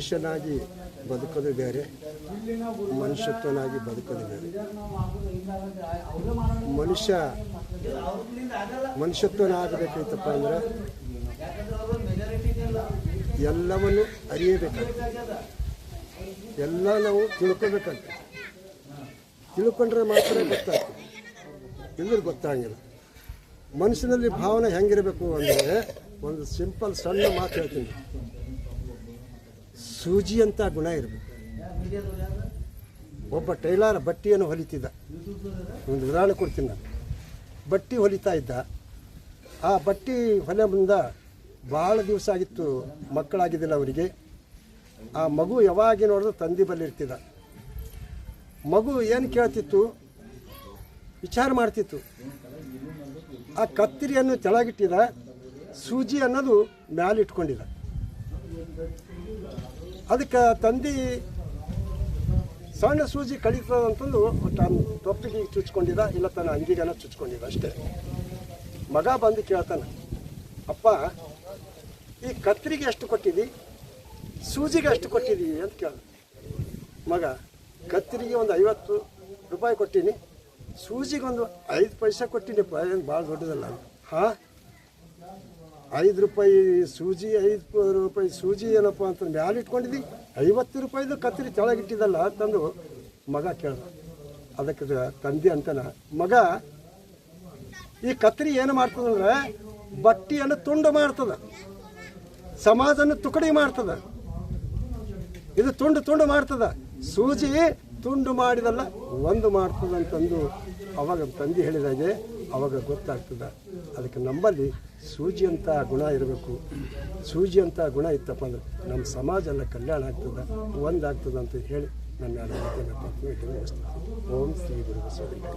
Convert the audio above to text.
ಮನುಷ್ಯನಾಗಿ ಬದುಕೋದು ಬೇರೆ, ಮನುಷ್ಯತ್ವನಾಗಿ ಬದುಕೋದು ಬೇರೆ. ಮನುಷ್ಯತ್ವನಾಗಬೇಕೈತಪ್ಪ ಅಂದರೆ ಎಲ್ಲವನ್ನು ಅರಿಯಬೇಕಾಗ್ತದೆ, ಎಲ್ಲ ನಾವು ತಿಳ್ಕೊಬೇಕಂತ. ತಿಳ್ಕೊಂಡ್ರೆ ಮಾತ್ರ ಗೊತ್ತಾಗ್ತದೆ, ಎಲ್ಲರೂ ಗೊತ್ತಾಗಿಲ್ಲ. ಮನುಷ್ಯನಲ್ಲಿ ಭಾವನೆ ಹೆಂಗಿರಬೇಕು ಅಂದರೆ, ಒಂದು ಸಿಂಪಲ್ ಸಣ್ಣ ಮಾತು ಹೇಳ್ತೀನಿ, ಸೂಜಿ ಅಂತ ಗುಣ ಇರಬೇಕು. ಒಬ್ಬ ಟೈಲರ್ ಬಟ್ಟೆಯನ್ನು ಹೊಲಿತಿದ್ದ, ಒಂದು ಉದಾಹರಣೆ ಕೊಡ್ತೀನಿ ನಾನು. ಬಟ್ಟೆ ಹೊಲಿತಾ ಇದ್ದ, ಆ ಬಟ್ಟೆ ಹೊಲೆ ಮುಂದೆ ಭಾಳ ದಿವಸ ಆಗಿತ್ತು, ಮಕ್ಕಳಾಗಿದ್ದಿಲ್ಲ ಅವರಿಗೆ. ಆ ಮಗು ಯಾವಾಗ ನೋಡಿದ್ರು ತಂದೆ ಬಲ್ಲಿ ಇರ್ತಿದ್ದ. ಮಗು ಏನು ಕೇಳ್ತಿತ್ತು, ವಿಚಾರ ಮಾಡ್ತಿತ್ತು. ಆ ಕತ್ತಿರಿಯನ್ನು ಕೆಳಗಿಟ್ಟಿದ, ಸೂಜಿ ಅನ್ನೋದು ಮ್ಯಾಲಿಟ್ಕೊಂಡಿದ್ದ. ಅದಕ್ಕೆ ತಂದೆ ಸಣ್ಣ ಸೂಜಿ ಕಳೀತದಂತಂದು ತನ್ನ ತೊಪ್ಪಿಗೆ ಚುಚ್ಕೊಂಡಿದ್ದ, ಇಲ್ಲ ತನ್ನ ಅಂಗಿಗನ ಚುಚ್ಕೊಂಡಿದ್ದ ಅಷ್ಟೇ. ಮಗ ಬಂದು ಕೇಳ್ತಾನೆ, ಅಪ್ಪ ಈ ಕತ್ತರಿಗೆ ಎಷ್ಟು ಕೊಟ್ಟಿದ್ದಿ, ಸೂಜಿಗೆ ಎಷ್ಟು ಕೊಟ್ಟಿದ್ದೀವಿ ಅಂತ ಕೇಳ. ಮಗ, ಕತ್ತರಿಗೆ ಒಂದು 50 ರೂಪಾಯಿ ಕೊಟ್ಟೀನಿ, ಸೂಜಿಗೆ ಒಂದು 5 ಪೈಸೆ ಕೊಟ್ಟಿನಿಪ್ಪ, ಏನು ಭಾಳ ದೊಡ್ಡದಲ್ಲ. ಹಾಂ, 5 ರೂಪಾಯಿ ಸೂಜಿ, 5 ರೂಪಾಯಿ ಸೂಜಿ ಏನಪ್ಪ ಅಂತ ಮ್ಯಾಲೆ ಇಟ್ಕೊಂಡಿದ್ದಿ, 50 ರೂಪಾಯಿದು ಕತ್ತರಿ ಕೆಳಗಿಟ್ಟಿದ್ದಲ್ಲ ಅಂತಂದು ಮಗ ಕೇಳ್ದ. ಅದಕ್ಕೆ ತಂದೆ ಅಂತಾನ, ಮಗ ಈ ಕತ್ತರಿ ಏನು ಮಾಡ್ತದಂದ್ರೆ ಬಟ್ಟೆಯನ್ನು ತುಂಡು ಮಾಡ್ತದ, ಸಮಾಜನ ತುಕಡಿ ಮಾಡ್ತದ. ಇದು ತುಂಡು ಮಾಡ್ತದ, ಸೂಜಿ ತುಂಡು ಮಾಡಿದಲ್ಲ ಒಂದು ಮಾಡ್ತದಂತಂದು ಅವಾಗ ತಂದೆ ಹೇಳಿದಾಗೆ ಅವಾಗ ಗೊತ್ತಾಗ್ತದೆ. ಅದಕ್ಕೆ ನಮ್ಮಲ್ಲಿ ಸೂಜಿ ಅಂತ ಗುಣ ಇರಬೇಕು. ಸೂಜಿ ಅಂತ ಗುಣ ಇತ್ತಪ್ಪ ಅಂದ್ರೆ ನಮ್ಮ ಸಮಾಜ ಎಲ್ಲ ಕಲ್ಯಾಣ ಆಗ್ತದೆ, ಒಂದಾಗ್ತದೆ ಅಂತ ಹೇಳಿ ನನ್ನ ಮಾತನ್ನು ಓಂ ಶ್ರೀ ಗುರು ಬಸವಲಿಂಗಾಯ.